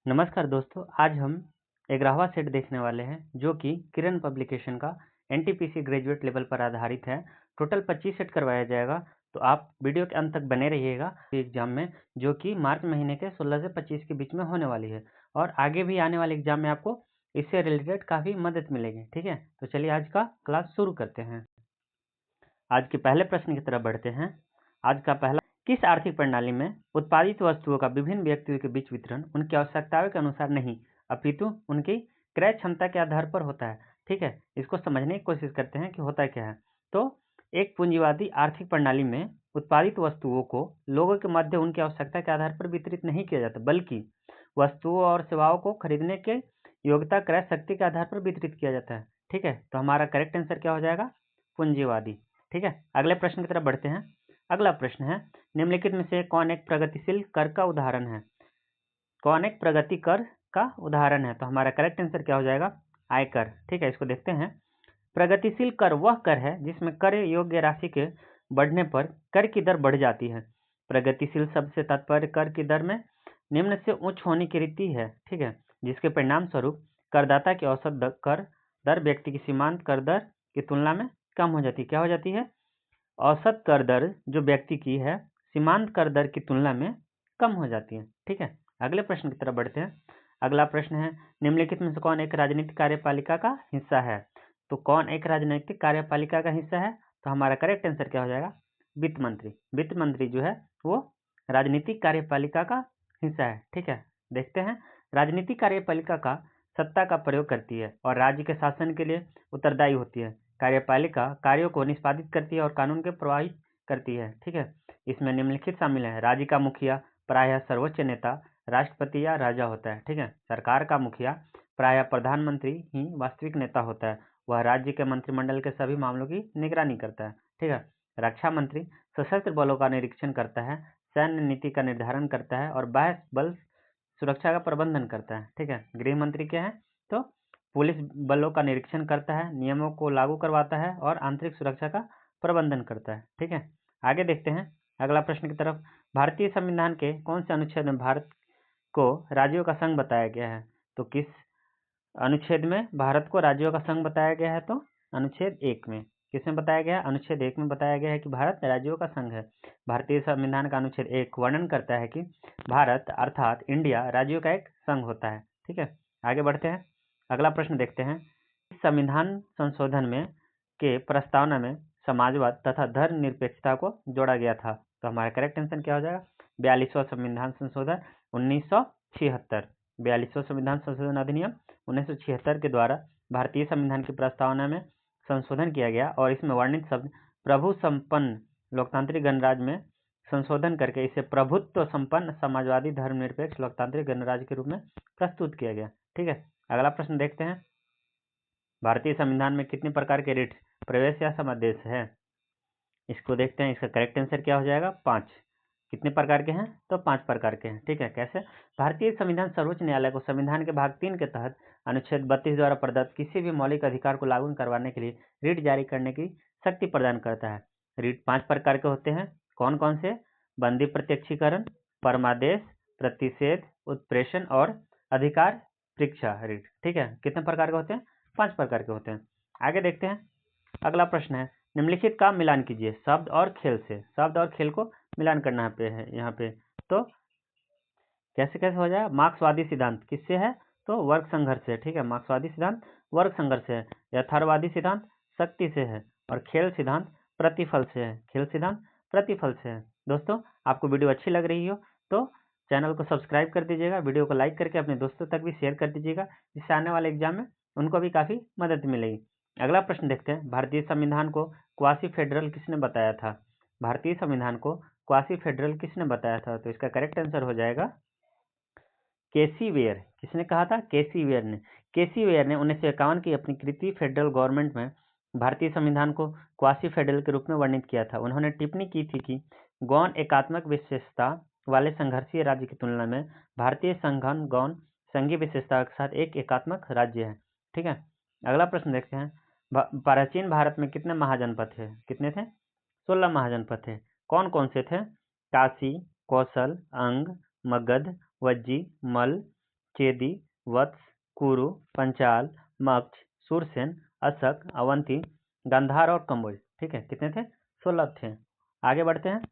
नमस्कार दोस्तों, आज हम एक राहवा सेट देखने वाले हैं जो कि किरण पब्लिकेशन का एनटीपीसी ग्रेजुएट लेवल पर आधारित है। टोटल 25 सेट करवाया जाएगा, तो आप वीडियो के अंत तक बने रहिएगा एग्जाम में, जो कि मार्च महीने के 16 से 25 के बीच में होने वाली है और आगे भी आने वाले एग्जाम में आपको इससे रिलेटेड काफ़ी मदद मिलेगी। ठीक है, तो चलिए आज का क्लास शुरू करते हैं। आज के पहले प्रश्न की तरफ बढ़ते हैं। आज का पहला, किस आर्थिक प्रणाली में उत्पादित वस्तुओं का विभिन्न व्यक्तियों के बीच वितरण उनकी आवश्यकताओं के अनुसार नहीं अपितु उनकी क्रय क्षमता के आधार पर होता है। ठीक है, इसको समझने की कोशिश करते हैं कि होता क्या है। तो एक पूंजीवादी आर्थिक प्रणाली में उत्पादित वस्तुओं को लोगों के मध्य उनकी आवश्यकता के आधार पर वितरित नहीं किया जाता, बल्कि वस्तुओं और सेवाओं को खरीदने के योग्यता क्रय शक्ति के आधार पर वितरित किया जाता है। ठीक है, तो हमारा करेक्ट आंसर क्या हो जाएगा? पूंजीवादी। ठीक है, अगले प्रश्न की तरफ बढ़ते हैं। अगला प्रश्न है, निम्नलिखित में से कौन एक प्रगतिशील कर का उदाहरण है? कौन एक प्रगति कर का उदाहरण है? तो हमारा करेक्ट आंसर क्या हो जाएगा? आयकर। ठीक है, इसको देखते हैं। प्रगतिशील कर वह कर है जिसमें कर योग्य राशि के बढ़ने पर कर की दर बढ़ जाती है। प्रगतिशील शब्द से तात्पर्य कर की दर में निम्न से उच्च होने की रीति है। ठीक है, जिसके परिणाम स्वरूप करदाता की औसत कर दर व्यक्ति की सीमांत कर दर की तुलना में कम हो जाती है। क्या हो जाती है? औसत कर दर जो व्यक्ति की है सीमांत कर दर की तुलना में कम हो जाती है। ठीक है, अगले प्रश्न की तरफ बढ़ते हैं। अगला प्रश्न है, निम्नलिखित में से कौन एक राजनीतिक कार्यपालिका का हिस्सा है? तो कौन एक राजनीतिक कार्यपालिका का हिस्सा है? तो हमारा करेक्ट आंसर क्या हो जाएगा? वित्त मंत्री। वित्त मंत्री जो है वो राजनीतिक कार्यपालिका का हिस्सा है। ठीक है, देखते हैं। राजनीतिक कार्यपालिका का सत्ता का प्रयोग करती है और राज्य के शासन के लिए उत्तरदायी होती है। कार्यपालिका कार्यों को निष्पादित करती है और कानून के प्रवाहित करती है। ठीक है, इसमें निम्नलिखित शामिल है। राज्य का मुखिया प्रायः सर्वोच्च नेता राष्ट्रपति या राजा होता है। ठीक है, सरकार का मुखिया प्रायः प्रधानमंत्री ही वास्तविक नेता होता है। वह राज्य के मंत्रिमंडल के सभी मामलों की निगरानी करता है। ठीक है, रक्षा मंत्री सशस्त्र बलों का निरीक्षण करता है, सैन्य नीति का निर्धारण करता है और बाह्य बल सुरक्षा का प्रबंधन करता है। ठीक है, गृह मंत्री क्या है? तो पुलिस बलों का निरीक्षण करता है, नियमों को लागू करवाता है और आंतरिक सुरक्षा का प्रबंधन करता है। ठीक है, आगे देखते हैं अगला प्रश्न की तरफ। भारतीय संविधान के कौन से अनुच्छेद में भारत को राज्यों का संघ बताया गया है? तो किस अनुच्छेद में भारत को राज्यों का संघ बताया गया है? तो अनुच्छेद 1 में। किसमें बताया गया है? अनुच्छेद 1 में बताया गया है कि भारत राज्यों का संघ है। भारतीय संविधान का अनुच्छेद 1 वर्णन करता है कि भारत अर्थात इंडिया राज्यों का एक संघ होता है। ठीक है, आगे बढ़ते हैं। अगला प्रश्न देखते हैं। इस संविधान संशोधन में के प्रस्तावना में समाजवाद तथा धर्मनिरपेक्षता को जोड़ा गया था। तो हमारा करेक्ट आंसर क्या हो जाएगा? 42वां संविधान संशोधन 1976। 42वां संविधान संशोधन अधिनियम 1976 के द्वारा भारतीय संविधान की प्रस्तावना में संशोधन किया गया और इसमें वर्णित शब्द प्रभु संपन्न लोकतांत्रिक गणराज्य में संशोधन करके इसे प्रभुत्व संपन्न समाजवादी धर्मनिरपेक्ष लोकतांत्रिक गणराज्य के रूप में प्रस्तुत किया गया। ठीक है, अगला प्रश्न देखते हैं। भारतीय संविधान में कितने प्रकार के रिट प्रवेश या समादेश है? इसको देखते हैं। इसका करेक्ट आंसर क्या हो जाएगा? 5। कितने प्रकार के हैं? तो 5 प्रकार के हैं। ठीक है, कैसे? भारतीय संविधान सर्वोच्च न्यायालय को संविधान के भाग 3 के तहत अनुच्छेद 32 द्वारा प्रदत्त किसी भी मौलिक अधिकार को लागू करवाने के लिए रिट जारी करने की शक्ति प्रदान करता है। रिट 5 प्रकार के होते हैं। कौन कौन से? बंदी प्रत्यक्षीकरण, परमादेश, प्रतिषेध, उत्प्रेषण और अधिकार परीक्षा रिट। ठीक है, कितने प्रकार के होते हैं? 5 प्रकार के होते हैं। आगे देखते हैं। अगला प्रश्न है, निम्नलिखित का मिलान कीजिए शब्द और खेल से। शब्द और खेल को मिलान करना पे है यहाँ पे। तो कैसे कैसे हो जाए? मार्क्सवादी सिद्धांत किससे है? तो वर्ग संघर्ष से। ठीक है, मार्क्सवादी सिद्धांत वर्ग संघर्ष से है। यथार्थवादी सिद्धांत शक्ति से है और खेल सिद्धांत प्रतिफल से है। खेल सिद्धांत प्रतिफल से है। दोस्तों, आपको वीडियो अच्छी लग रही हो तो चैनल को सब्सक्राइब कर दीजिएगा, वीडियो को लाइक करके अपने दोस्तों तक भी शेयर कर दीजिएगा, जिससे आने वाले एग्जाम में उनको भी काफ़ी मदद मिलेगी। अगला प्रश्न देखते हैं। भारतीय संविधान को क्वासी फेडरल किसने बताया था? भारतीय संविधान को क्वासी फेडरल किसने बताया था? तो इसका करेक्ट आंसर हो जाएगा केसी वेयर। किसने कहा था? केसी वेयर ने। केसी वेयर ने 1951 की अपनी कृति फेडरल गवर्नमेंट में भारतीय संविधान को क्वासी फेडरल के रूप में वर्णित किया था। उन्होंने टिप्पणी की थी कि गौण एकात्मक विशेषता वाले संघर्षीय राज्य की तुलना में भारतीय संघन गौण संघीय विशेषता के साथ एक एकात्मक राज्य है। ठीक है, अगला प्रश्न देखते हैं। प्राचीन भारत में कितने महाजनपद थे? कितने थे? 16 महाजनपद थे। कौन कौन से थे? काशी, कौशल, अंग, मगध, वज्जी, मल, चेदी, वत्स, कुरु, पंचाल, मक्ष, सूरसेन, अशक, अवंती, गांधार और कंबोज। ठीक है, कितने थे? 16 थे। आगे बढ़ते हैं,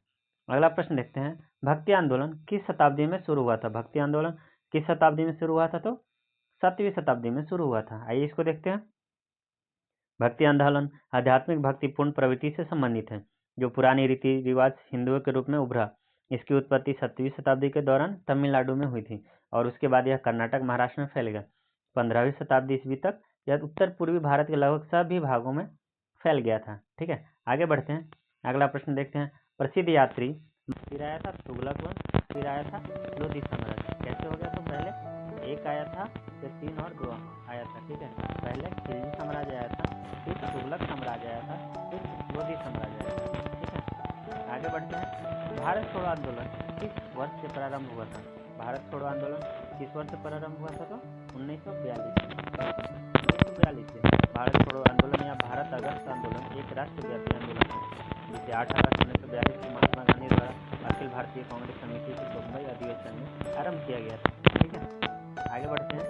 अगला प्रश्न देखते हैं। भक्ति आंदोलन किस शताब्दी में शुरू हुआ था? भक्ति आंदोलन किस शताब्दी में शुरू हुआ था? तो 7वीं शताब्दी में शुरू हुआ था। आइए इसको देखते हैं। भक्ति आंदोलन आध्यात्मिक भक्तिपूर्ण प्रवृत्ति से संबंधित है, जो पुरानी रीति रिवाज हिंदुओं के रूप में उभरा। इसकी उत्पत्ति 7वीं शताब्दी के दौरान तमिलनाडु में हुई थी और उसके बाद यह कर्नाटक, महाराष्ट्र में फैल गया। 15वीं शताब्दी ईस्वी तक यह उत्तर पूर्वी भारत के लगभग सभी भागों में फैल गया था। ठीक है, आगे बढ़ते हैं, अगला प्रश्न देखते हैं। प्रसिद्ध यात्री फिर आया था तुगलक वंश, फिर आया था लोधी साम्राज्य। कैसे हो गया? तो पहले एक आया था, फिर 3 और 2 आया था। ठीक है, पहले खिलजी साम्राज्य आया था, फिर तुगलक साम्राज्य आया था, फिर लोधी साम्राज्य आया था। ठीक है, आगे बढ़ते हैं। भारत छोड़ो आंदोलन किस वर्ष से प्रारंभ हुआ था? भारत छोड़ो आंदोलन किस वर्ष से प्रारंभ हुआ था? तो 1942 से। भारत छोड़ो आंदोलन या भारत अगस्त आंदोलन एक राष्ट्रव्यापी आंदोलन है, जिसे 8 अगस्त 1942 को महात्मा गांधी द्वारा अखिल भारतीय कांग्रेस समिति के मुंबई अधिवेशन में आरंभ किया गया था। ठीक है, आगे बढ़ते हैं,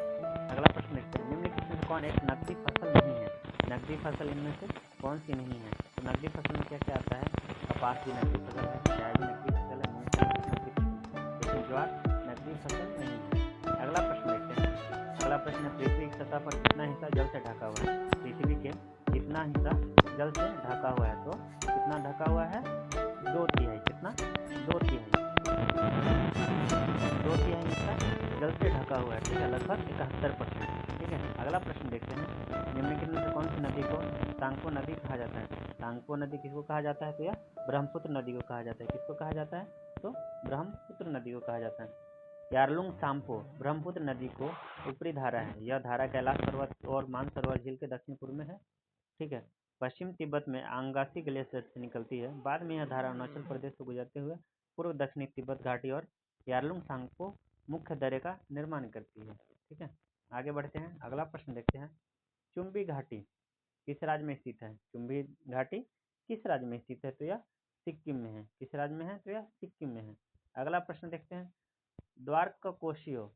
अगला प्रश्न देखते हैं। निम्नलिखित में से कौन एक नकदी फसल नहीं है? नकदी फसल इनमें से कौन सी नहीं है? तो नकदी फसल में क्या क्या आता है? कपास भी नकदी फसल है, प्याज भी नकदी फसल है, मूंगफली नकदी फसल है, लेकिन ज्वार नकदी फसल नहीं है। अगला प्रश्न देखते हैं। अगला प्रश्न है, पृथ्वी की सतह पर कितना हिस्सा जल से ढका हुआ है? पृथ्वी के कितना हिस्सा जल से ढका हुआ है? तो कितना ढका हुआ है? 2/3। कितना? 2/3। 2/3 हिस्सा जल से ढका हुआ है। ठीक है, लगभग 71%। ठीक है, अगला प्रश्न देखते हैं। निम्नलिखित में से कौन सी नदी को तांगपो नदी कहा जाता है? तांगपो नदी किसको कहा जाता है? तो यह ब्रह्मपुत्र नदी को कहा जाता है। किसको कहा जाता है? तो ब्रह्मपुत्र नदी को कहा जाता है। यारलुंग साम्पो ब्रह्मपुत्र नदी को ऊपरी धारा है। यह धारा कैलाश पर्वत और मानसरोवर झील के दक्षिण पूर्व में है। ठीक है, पश्चिम तिब्बत में आंगासी ग्लेशियर से निकलती है। बाद में यह धारा अरुणाचल प्रदेश से गुजरते हुए पूर्व दक्षिणी तिब्बत घाटी और यारलुंग साम्पो मुख्य दर्रे का निर्माण करती है। ठीक है, आगे बढ़ते हैं, अगला प्रश्न देखते हैं। चुंबी घाटी किस राज्य में स्थित है? चुंबी घाटी किस राज्य में स्थित है? तो यह सिक्किम में है। किस राज्य में है? तो यह सिक्किम में है। अगला प्रश्न देखते हैं। द्वारकोशियों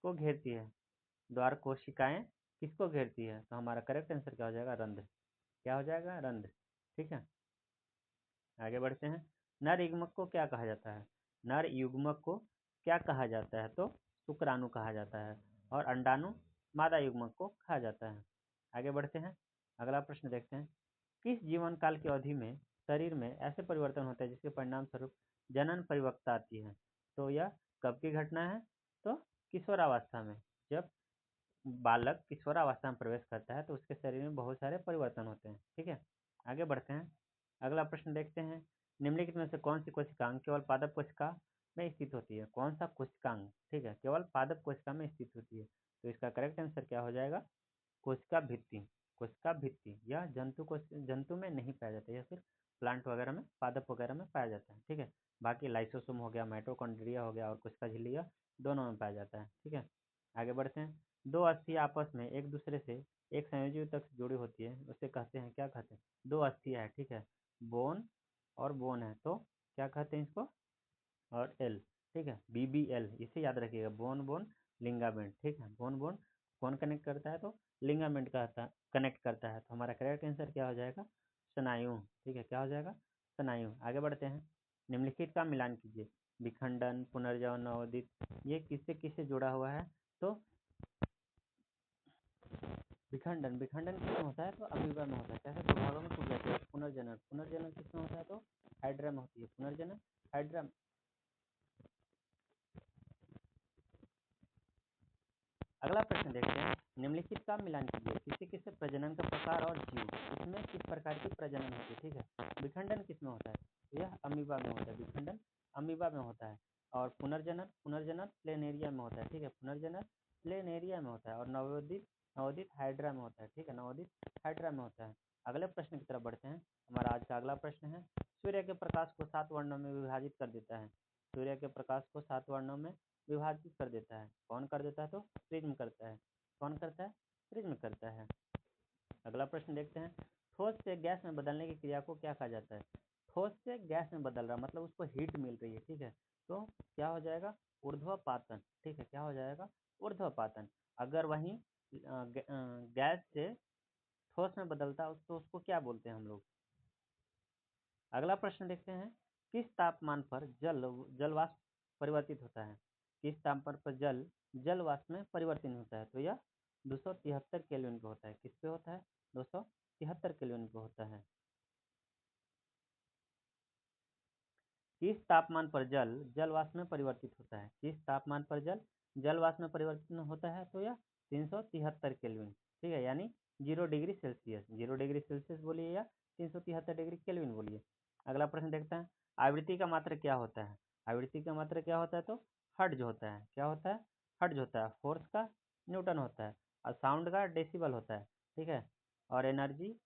को घेरती है। द्वारकोशिकाएं किसको घेरती है? तो हमारा करेक्ट आंसर क्या हो जाएगा? रंध्र। क्या हो जाएगा? रंध्र। ठीक है, आगे बढ़ते हैं। नर युग्मक को क्या कहा जाता है? नर युग्मक को क्या कहा जाता है? तो शुक्राणु कहा जाता है, और अंडाणु मादा युग्मक को कहा जाता है। आगे बढ़ते हैं, अगला प्रश्न देखते हैं। किस जीवन काल की अवधि में शरीर में ऐसे परिवर्तन होते हैं जिसके परिणाम स्वरूप जनन परिपक्वता आती है? तो यह कब की घटना है? तो किशोरावस्था में। जब बालक किशोरावस्था में प्रवेश करता है तो उसके शरीर में बहुत सारे परिवर्तन होते हैं। ठीक है, आगे बढ़ते हैं, अगला प्रश्न देखते हैं। निम्नलिखित में से कौन सी कोशिकांग केवल पादप कोशिका में स्थित होती है? कौन सा कोशिकांग, ठीक है, केवल पादप कोशिका में स्थित होती है? तो इसका करेक्ट आंसर क्या हो जाएगा? कोशिका भित्ति। कोशिका भित्ति यह जंतु में नहीं पाया जाता, यह सिर्फ प्लांट वगैरह में, पादप वगैरह में पाया जाता है। ठीक है, बाकी लाइसोसोम हो गया, माइटोकॉन्ड्रिया हो गया और कोशिका झिल्ली, यह दोनों में पाया जाता है। ठीक है, आगे बढ़ते हैं। दो अस्थियां आपस में एक दूसरे से एक संयोजी तक जुड़ी होती है, उसे कहते हैं, क्या कहते हैं? दो अस्थियां है, ठीक है, बोन और बोन है, तो क्या कहते हैं इसको? और एल, ठीक है, BBL, इसे याद रखिएगा, बोन बोन लिंगामेंट। ठीक है, बोन बोन कौन कनेक्ट करता है? तो लिंगामेंट कहता कनेक्ट करता है। तो हमारा करेक्ट आंसर क्या हो जाएगा? स्नायु। ठीक है, क्या हो जाएगा? स्नायु। आगे बढ़ते हैं। निम्नलिखित का मिलान कीजिए। विखंडन, पुनर्जन्म, नवोदित, ये किससे किससे जुड़ा हुआ है? तो विखंडन किसमें होता है? तो अमीबा में होता है। कैसे? दो भागों में टूट जाते हैं। पुनर्जनन किसमें होता है? तो हाइड्रा में होती है। पुनर्जनन हाइड्रा। अगला प्रश्न देखते हैं। निम्नलिखित का मिलान कीजिए। किससे किससे प्रजनन का प्रकार और जीव, इसमें किस प्रकार की प्रजनन होती है? ठीक है, विखंडन किसमें होता है? तो यह अमीबा में होता है। विखंडन अमीबा में होता है। और पुनर्जनन प्लेनेरिया में होता है। ठीक है, पुनर्जनन प्लेनेरिया में होता है। और नवोदित हाइड्रा में होता है। ठीक है, नवोदित हाइड्रा में होता है। अगले प्रश्न की तरफ बढ़ते हैं। हमारा आज का अगला प्रश्न है। सूर्य के प्रकाश को 7 वर्णों में विभाजित कर देता है। सूर्य के प्रकाश को 7 वर्णों में विभाजित कर देता है। कौन कर देता है? तो प्रिज्म करता है। कौन करता है? प्रिज्म करता है। अगला प्रश्न देखते हैं। ठोस से गैस में बदलने की क्रिया को क्या कहा जाता है? ठोस से गैस में बदल रहा मतलब उसको हीट मिल रही है। ठीक है, तो क्या हो जाएगा, ऊर्ध्वपातन। ठीक है, क्या हो जाएगा, ऊर्ध्वपातन। अगर वहीं गैस से ठोस में बदलता तो उसको क्या बोलते हैं हम लोग। अगला प्रश्न देखते हैं, किस तापमान पर जल वाष्प परिवर्तित होता है। किस तापमान पर जल वाष्प में परिवर्तन होता है, तो यह 273 केल्विन पे होता है। किस पे होता है, 273 केल्विन पे होता है। किस तापमान पर जल वाष्प में परिवर्तित होता है। किस तापमान पर जल वाष्प में परिवर्तन होता है, तो यह 373 केल्विन। ठीक है, यानी 0 डिग्री सेल्सियस। 0 डिग्री सेल्सियस बोलिए या 373 डिग्री केल्विन बोलिए। अगला प्रश्न देखते हैं, आवृत्ति का मात्रा क्या होता है। आवृत्ति का मात्रा क्या होता है, तो हर्ट्ज होता है। क्या होता है, हर्ट्ज होता है। फोर्स का न्यूटन होता है और साउंड का डेसिबल होता है। ठीक है, और एनर्जी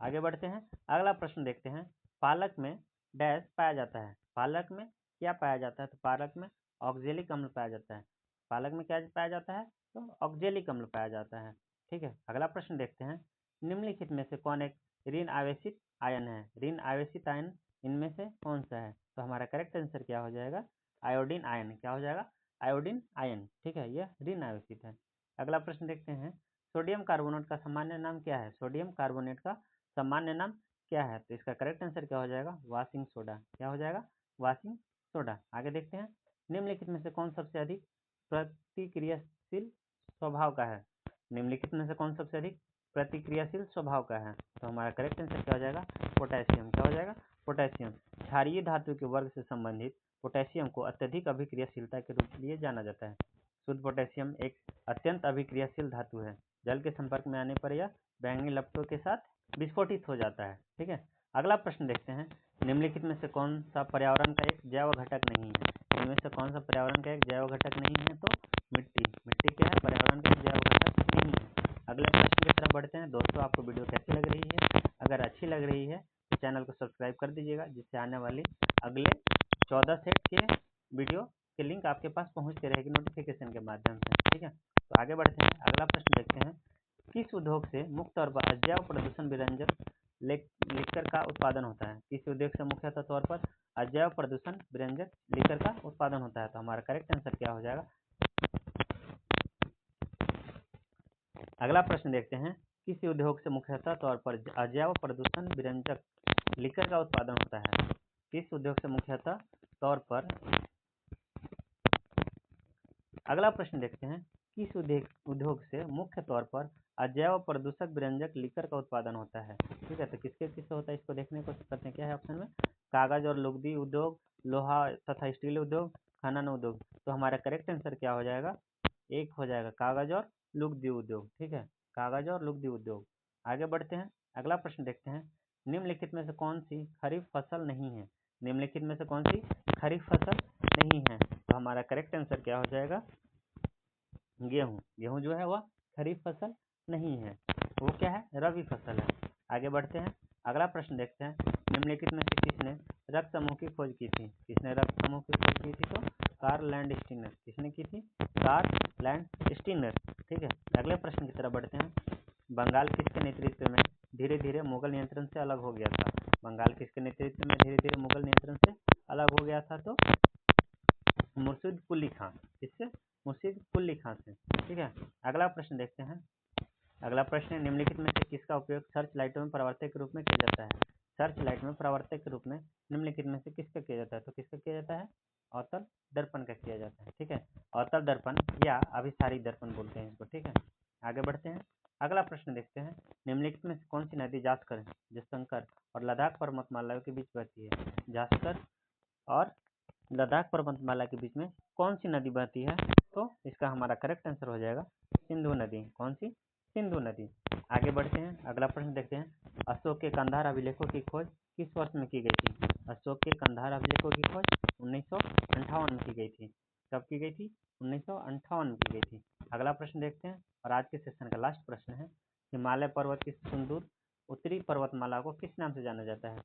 आगे बढ़ते हैं। अगला प्रश्न देखते हैं, पालक में डैश पाया जाता है। पालक में क्या पाया जाता है, तो पालक में ऑक्जेलिक अम्ल पाया जाता है। पालक में क्या पाया जाता है, तो ऑक्जेलिक अम्ल पाया जाता है। ठीक है, अगला प्रश्न देखते हैं, निम्नलिखित में से कौन एक ऋण आवेशित आयन है। ऋण आवेशित आयन इनमें से कौन सा है, तो हमारा करेक्ट आंसर क्या हो जाएगा, आयोडीन आयन। क्या हो जाएगा, आयोडीन आयन। ठीक है, यह ऋण आवेशित है। अगला प्रश्न देखते हैं, सोडियम कार्बोनेट का सामान्य नाम क्या है। सोडियम कार्बोनेट का सामान्य नाम क्या है, तो इसका करेक्ट आंसर क्या हो जाएगा, वाशिंग सोडा। क्या हो जाएगा, वाशिंग सोडा। आगे देखते हैं, निम्नलिखित में से कौन सबसे अधिक प्रतिक्रियाशील स्वभाव का है। निम्नलिखित में से कौन सबसे अधिक प्रतिक्रियाशील स्वभाव का है, तो हमारा करेक्ट आंसर क्या हो जाएगा, पोटेशियम। क्या हो जाएगा, पोटेशियम। क्षारीय धातु के वर्ग से संबंधित पोटेशियम को अत्यधिक अभिक्रियाशीलता के रूप में जाना जाता है। शुद्ध पोटेशियम एक अत्यंत अभिक्रियाशील धातु है। जल के संपर्क में आने पर यह बैंगनी लपटों के साथ विस्फोटित हो जाता है। ठीक है, अगला प्रश्न देखते हैं, निम्नलिखित में से कौन सा पर्यावरण का एक जैव घटक नहीं है। इनमें से कौन सा पर्यावरण का एक जैव घटक नहीं है, तो मिट्टी। मिट्टी क्या है, पर्यावरण का एक जैव घटक नहीं है। अगले प्रश्न की तरफ बढ़ते हैं। दोस्तों, आपको वीडियो कैसी लग रही है, अगर अच्छी लग रही है तो चैनल को सब्सक्राइब कर दीजिएगा, जिससे आने वाली अगले 14 सेट के वीडियो की लिंक आपके पास पहुंचती रहेगी नोटिफिकेशन के माध्यम से। ठीक है, तो आगे बढ़ते हैं। अगला प्रश्न देखते हैं, किस उद्योग से मुख्य तौर पर अजैव प्रदूषण विरंजक लिकर का उत्पादन होता है। किस उद्योग से मुख्यतः तौर पर अजैव प्रदूषण विरंजक लिकर का उत्पादन होता है, तो हमारा करेक्ट आंसर क्या हो जाएगा। अगला प्रश्न देखते हैं, किस उद्योग से मुख्यतः तौर पर अजैव प्रदूषण विरंजक लिकर का उत्पादन होता है। किस उद्योग से मुख्यतः तौर पर, अगला प्रश्न देखते हैं, किस उद्योग से मुख्य तौर पर अजैव प्रदूषक विरंजक लिकर का उत्पादन होता है। ठीक है, तो किसके किससे होता है, इसको देखने की कोशिश करते हैं। क्या है ऑप्शन में, कागज और लुगदी उद्योग, लोहा तथा स्टील उद्योग, खनन उद्योग। तो हमारा करेक्ट आंसर क्या हो जाएगा, एक हो जाएगा, कागज और लुगदी उद्योग। ठीक है, कागज और लुगदी उद्योग। आगे बढ़ते हैं। अगला प्रश्न देखते हैं, निम्नलिखित में से कौन सी खरीफ फसल नहीं है। निम्नलिखित में से कौन सी खरीफ फसल नहीं है, तो हमारा करेक्ट आंसर क्या हो जाएगा, गेहूँ। गेहूँ जो है वह खरीफ फसल नहीं है, वो क्या है, रबी फसल है। आगे बढ़ते हैं। अगला प्रश्न देखते हैं, निम्नलिखित में से किसने रक्त समूह की खोज की थी। किसने रक्त समूह की खोज की थी, तो कार्ल लैंड स्टीनर। किसने की थी, कार्ल लैंड स्टीनर। ठीक है, अगले प्रश्न की तरफ बढ़ते हैं। बंगाल किसके नेतृत्व में धीरे धीरे मुगल नियंत्रण से अलग हो गया था। बंगाल किसके नेतृत्व में धीरे धीरे मुगल नियंत्रण से अलग हो गया था, तो मुर्शिद कुली खां। किससे, मुर्शिद कुली खां से। ठीक है, अगला प्रश्न देखते हैं। अगला प्रश्न है, निम्नलिखित में से किसका उपयोग सर्च लाइटों में परावर्तक के रूप में किया जाता है। सर्च लाइट में परावर्तक के रूप में निम्नलिखित में से किसका किया जाता है, तो किसका किया जाता है, अवतल दर्पण का किया जाता है। ठीक है, अवतल दर्पण या अभिसारी दर्पण बोलते हैं इसको। ठीक है, आगे बढ़ते हैं। अगला प्रश्न देखते हैं, निम्नलिखित में से कौन सी नदी जास्कर, जयशंकर और लद्दाख पर्वतमाला के बीच बहती है। जास्कर और लद्दाख पर्वतमाला के बीच में कौन सी नदी बहती है, तो इसका हमारा करेक्ट आंसर हो जाएगा सिंधु नदी। कौन सी, सिंधु नदी। आगे बढ़ते हैं। अगला प्रश्न देखते हैं, अशोक के कंधार अभिलेखों की खोज किस वर्ष में की गई थी। अशोक के कंधार अभिलेखों की खोज 1958 में की गई थी। कब की गई थी, 1958 में की गई थी। अगला प्रश्न देखते हैं, और आज के सेशन का लास्ट प्रश्न है, हिमालय पर्वत की सुदूर उत्तरी पर्वतमाला को किस नाम से जाना जाता है।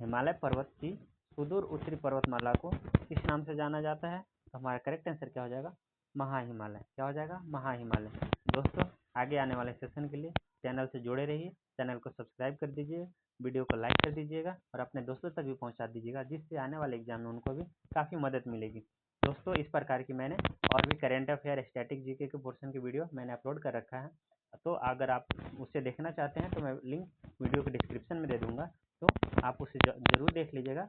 हिमालय पर्वत की सुदूर उत्तरी पर्वतमाला को किस नाम से जाना जाता है, तो हमारा करेक्ट आंसर क्या हो जाएगा, महा हिमालय। क्या हो जाएगा, महा हिमालय। दोस्तों, आगे आने वाले सेशन के लिए चैनल से जुड़े रहिए, चैनल को सब्सक्राइब कर दीजिए, वीडियो को लाइक कर दीजिएगा और अपने दोस्तों तक भी पहुंचा दीजिएगा, जिससे आने वाले एग्जाम में उनको भी काफ़ी मदद मिलेगी। दोस्तों, इस प्रकार की मैंने और भी करेंट अफेयर, स्टैटिक जीके के पोर्शन की वीडियो मैंने अपलोड कर रखा है, तो अगर आप उसे देखना चाहते हैं तो मैं लिंक वीडियो के डिस्क्रिप्शन में दे दूँगा, तो आप उसे ज़रूर देख लीजिएगा।